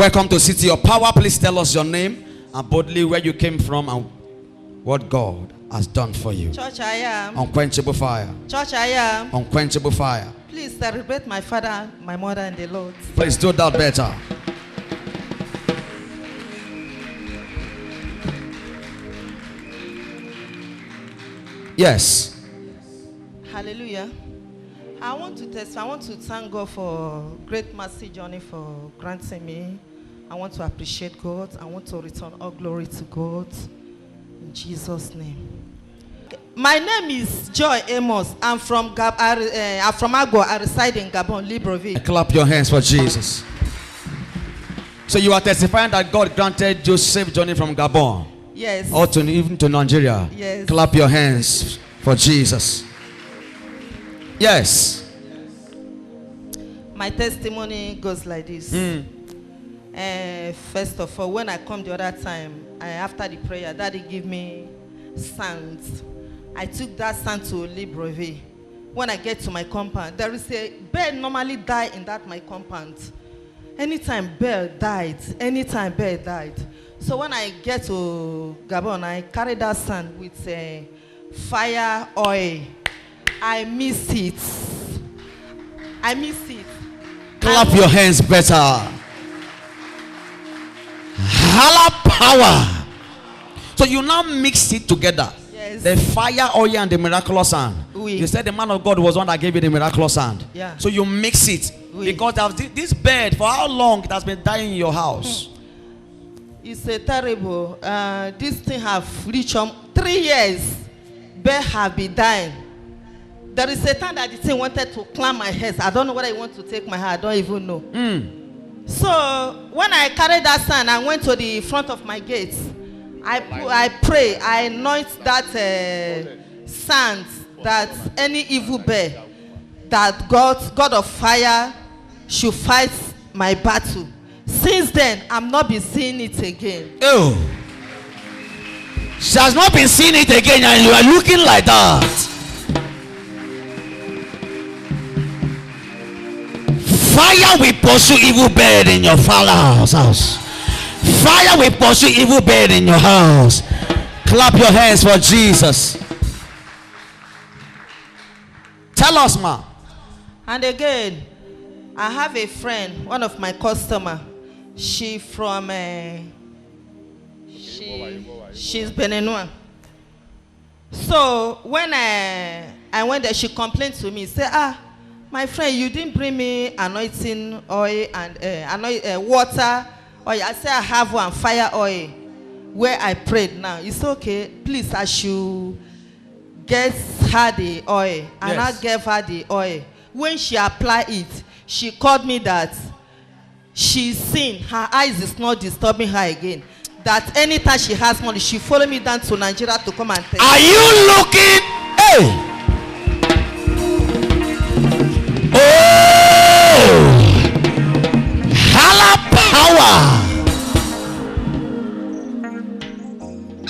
Welcome to City of Power. Please tell us your name and boldly where you came from and what God has done for you. Church, I am. Unquenchable fire. Church, I am. Unquenchable fire. Please celebrate my father, my mother, and the Lord. Please do that better. Yes. Hallelujah. I want to thank God for great mercy journey for granting me. I want to appreciate God. I want to return all glory to God. In Jesus' name. My name is Joy Amos. I'm from Agbor. I reside in Gabon, Libreville. Clap your hands for Jesus. So you are testifying that God granted you safe journey from Gabon. Yes. Or even to Nigeria. Yes. Clap your hands for Jesus. Yes. My testimony goes like this. First of all, when I come the other time, after the prayer, Daddy gave me sands. I took that sand to Libreville. When I get to my compound, there is a bird normally die in that my compound. Anytime bird died. So when I get to Gabon, I carry that sand with fire oil. I miss it. Clap your hands better. Hala power. So you now mix it together. Yes. The fire oil and the miraculous sand. Oui. You said the man of God was one that gave you the miraculous sand. Yeah. So you mix it. Oui. Because this bird, for how long it has been dying in your house? It's a terrible. This thing have reached 3 years. Bird have been dying. There is a time that the thing wanted to climb my head. I don't know whether he wants to take my hair. I don't even know. So when I carried that sand, I went to the front of my gate. I pray. I anoint that sand, that any evil bird, that God of fire should fight my battle. Since then, I'm not been seeing it again. Oh, she has not been seeing it again, and you are looking like that. Fire will pursue evil bird in your father's house. Fire will pursue evil bird in your house. Clap your hands for Jesus. Tell us, ma. And again, I have a friend, one of my customer. She from she's Beninois. So when I went there, she complained to me, say, my friend, you didn't bring me anointing oil and water oil. I said I have one, fire oil, where I prayed. Now it's okay. Please, I should get her the oil, and I gave her the oil. When she applied it, she called me that she's seen her eyes is not disturbing her again. That anytime she has money, she follow me down to Nigeria to come and take. Are you looking? Hey. Oh, hala power.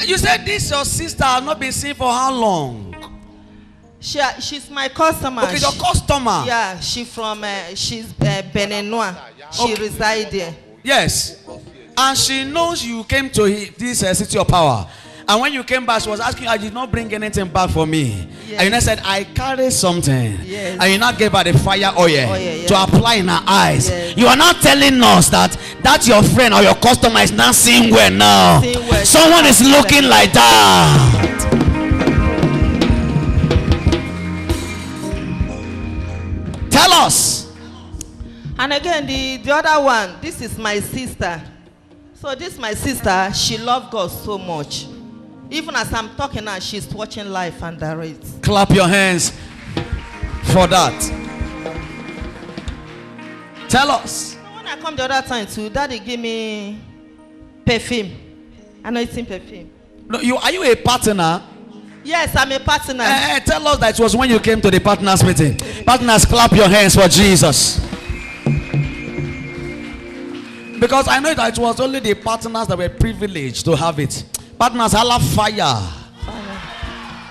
You said this your sister has not been seen for how long? She's my customer. Okay, your customer. Yeah, she's Beninois. She resides there. Yes, and she knows you came to this City of Power. And when you came back, she was asking, I did not bring anything back for me. Yes. And you now said, I carry something. Yes. And you now gave her the fire oil to apply in her eyes. Yes. You are not telling us that your friend or your customer is not seeing well now. Someone is looking like that. Tell us. And again, the other one, this is my sister. So this my sister, she loves God so much. Even as I'm talking now, she's watching live and direct. Clap your hands for that. Tell us. When I come the other time too, Daddy give me perfume. Anointing perfume. No, are you a partner? Yes, I'm a partner. Tell us that it was when you came to the partners meeting. Partners, clap your hands for Jesus. Because I know that it was only the partners that were privileged to have it. Partners, hala fire.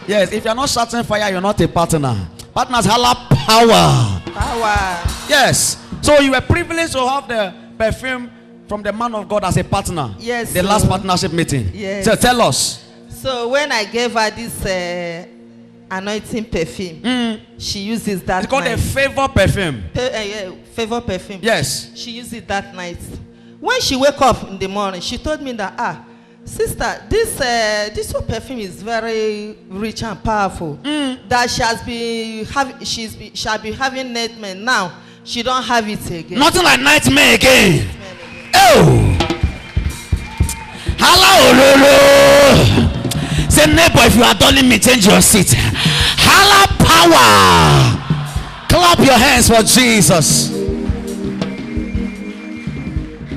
Yes, if you're not shouting fire, you're not a partner. Partners, hala power. Power. Yes. So you were privileged to have the perfume from the man of God as a partner. Yes. The last partnership meeting. Yes. So tell us. So when I gave her this anointing perfume, she uses that. It's called night. a favor perfume. Favor perfume. Yes. She used it that night. When she woke up in the morning, she told me that sister, this whole perfume is very rich and powerful. That she has been having, shall be having nightmare now. She don't have it again. Nothing like nightmare again. Oh. Hello. Say neighbor, if you are dulling me, change your seat. Holla power. Clap your hands for Jesus.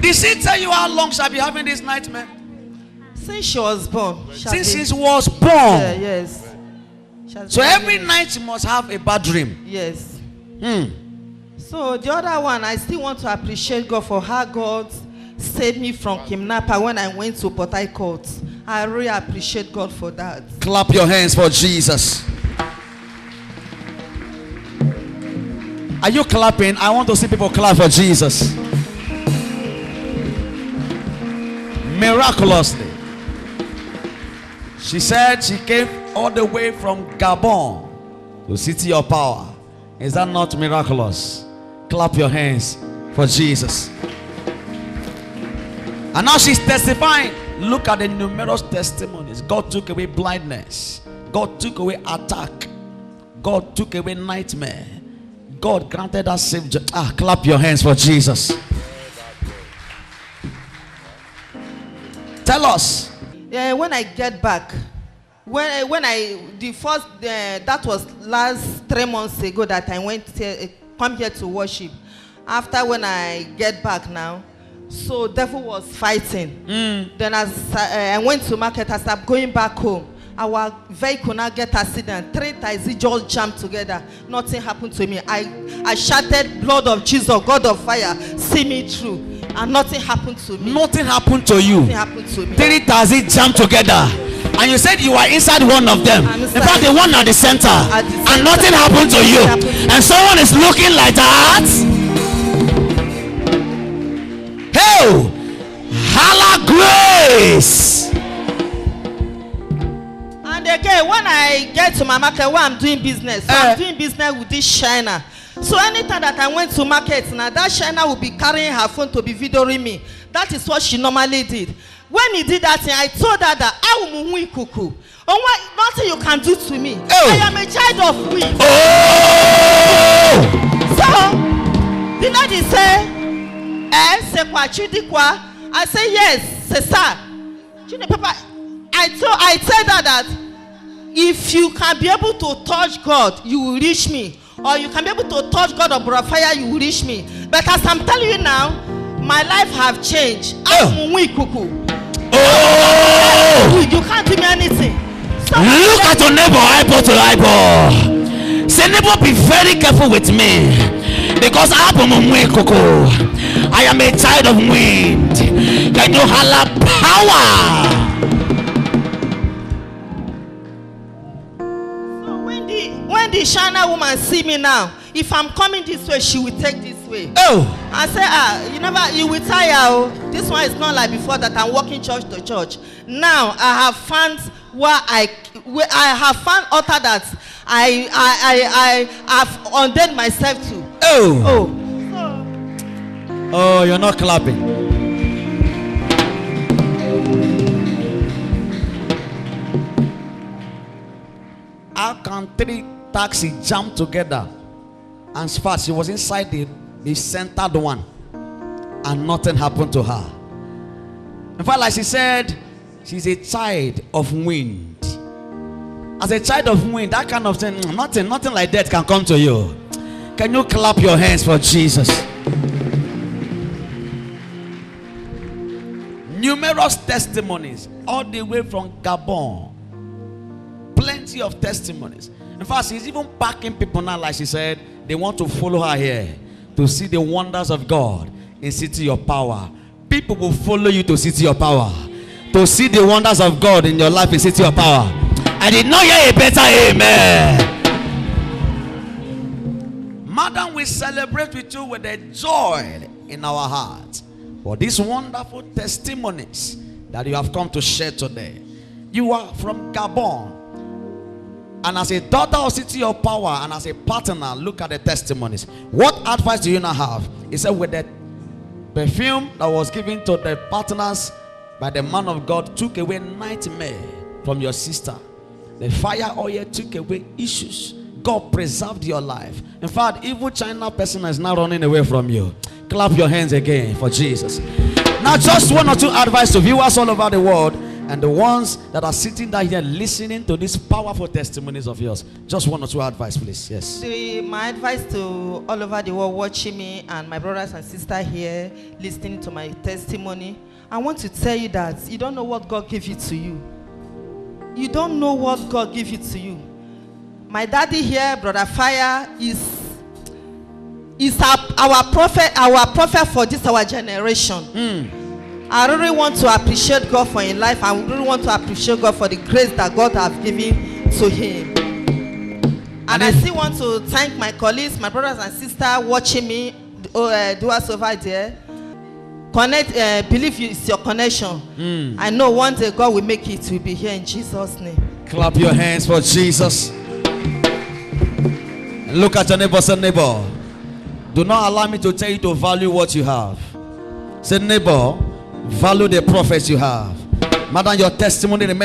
Did she tell you how long shall be having this nightmare? Since she was born. Since she was born. Yes. So every night she must have a bad dream. Yes. So the other one, I still want to appreciate God for how God saved me from kidnapper when I went to Port Harcourt. I really appreciate God for that. Clap your hands for Jesus. Are you clapping? I want to see people clap for Jesus. Miraculously. She said she came all the way from Gabon to City of Power. Is that not miraculous? Clap your hands for Jesus. And now she's testifying. Look at the numerous testimonies. God took away blindness. God took away attack. God took away nightmare. God granted us safe journey. Clap your hands for Jesus. Tell us. Yeah, when I get back, that was last 3 months ago that I went to come here to worship. After when I get back now, so devil was fighting. Then as I went to market, as I'm going back home, our vehicle now get accident. 3 times it just jammed together. Nothing happened to me. I shouted, blood of Jesus, God of fire, see me through. And nothing happened to me. Nothing happened to you. Nothing happened to me. 3 times it jammed together. And you said you were inside one of them. In fact, the one at the center. And nothing happened to you. And someone is looking like that. Hey! Holla grace! And again, when I get to my market where I'm doing business, I'm doing business with this China. So anytime that I went to market now, that China will be carrying her phone to be videoing me. That is what she normally did. When he did that thing, I told her that I will move cuckoo. Nothing you can do to me. I am a child of wind. So the lady say, I say yes, c'est ça. I tell her that if you can be able to touch God, you will reach me. Or you can be able to touch God or fire, you will reach me. But as I'm telling you now, my life have changed. You can't do me anything. Look at your neighbor, eyeball to eyeball. Say, neighbor, be very careful with me. Because I am a child of wind. Can you holla power? When the Shana woman see me now, if I'm coming this way, she will take this way. I say, you will tire. This one is not like before that I'm walking church to church. Now I have found where I have found altar that I have ordained myself to. You're not clapping. How can 3 taxis jam together? And fast, she was inside the centered one, and nothing happened to her. In fact, like she said, she's a child of wind. As a child of wind, that kind of thing, nothing like that can come to you. Can you clap your hands for Jesus? Numerous testimonies all the way from Gabon. Plenty of testimonies. In fact, she's even packing people now, like she said, they want to follow her here to see the wonders of God in City of Power. People will follow you to City of Power to see the wonders of God in your life in City of Power. I did not hear a better amen. Madam, we celebrate with you with a joy in our heart. for these wonderful testimonies that you have come to share today. You are from Gabon, and as a daughter of City of Power and as a partner, look at the testimonies. What advice do you now have? He said, with the perfume that was given to the partners by the man of God took away nightmare from your sister. The fire oil took away issues. God preserved your life. In fact, evil China person is now running away from you. Clap your hands again for Jesus. Now, just one or two advice to viewers all over the world and the ones that are sitting down here listening to these powerful testimonies of yours. Just one or two advice, please. Yes. My advice to all over the world watching me and my brothers and sisters here listening to my testimony, I want to tell you that you don't know what God gave it to you. You don't know what God gave it to you. My daddy here, Brother Fire, is our prophet for this our generation. I really want to appreciate God for his life. I really want to appreciate God for the grace that God has given to him. And I still want to thank my colleagues, my brothers and sisters watching me, do us over there. Connect, believe it's your connection. I know one day God will make it to be here in Jesus' name. Clap your hands for Jesus. Look at your neighbor, say, neighbor, do not allow me to tell you to value what you have. Say, neighbor, value the prophets you have. Madam, your testimony remains